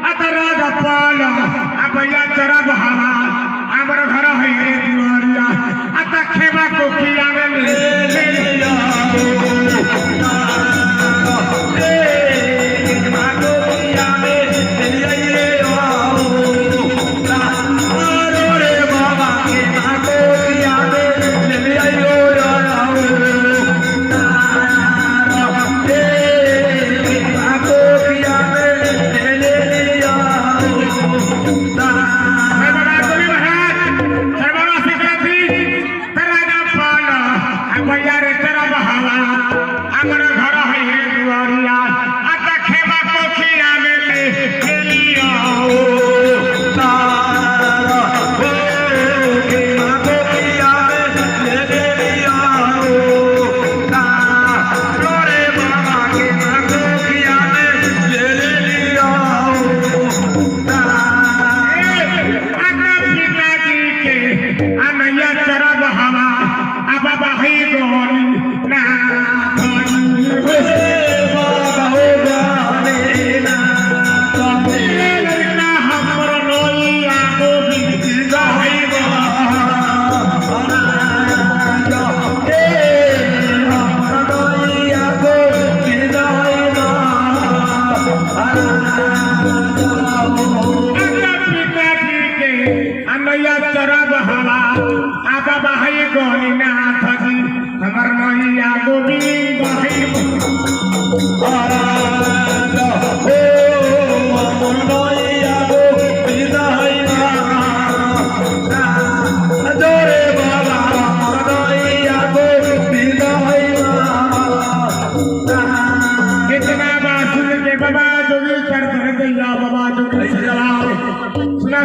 आता राजा पाला आपल्या चरा बहावा आमर घर है दुआरिया आता खेबा कोखिया में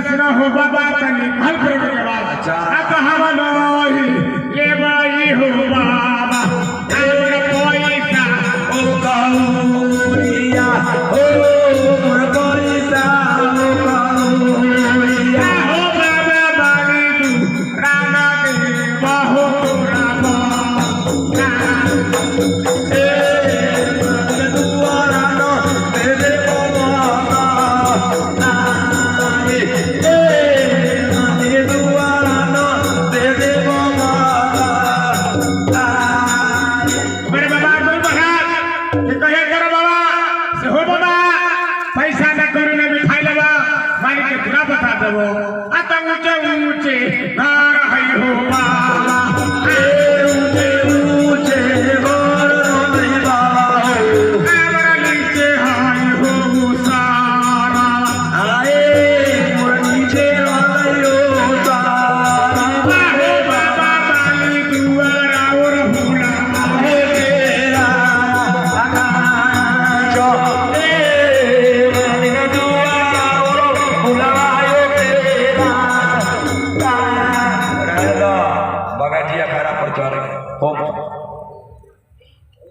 सुना हो बाबा तनी हल कर के बाद आता हवा नहीं ले बाई हो बाबा और पैसा ओ गौरिया ओ मोर पैसा ओ गौरिया हो बाबा बाली तू राना दे बाहो रामा आता ऊंचे ऊंचे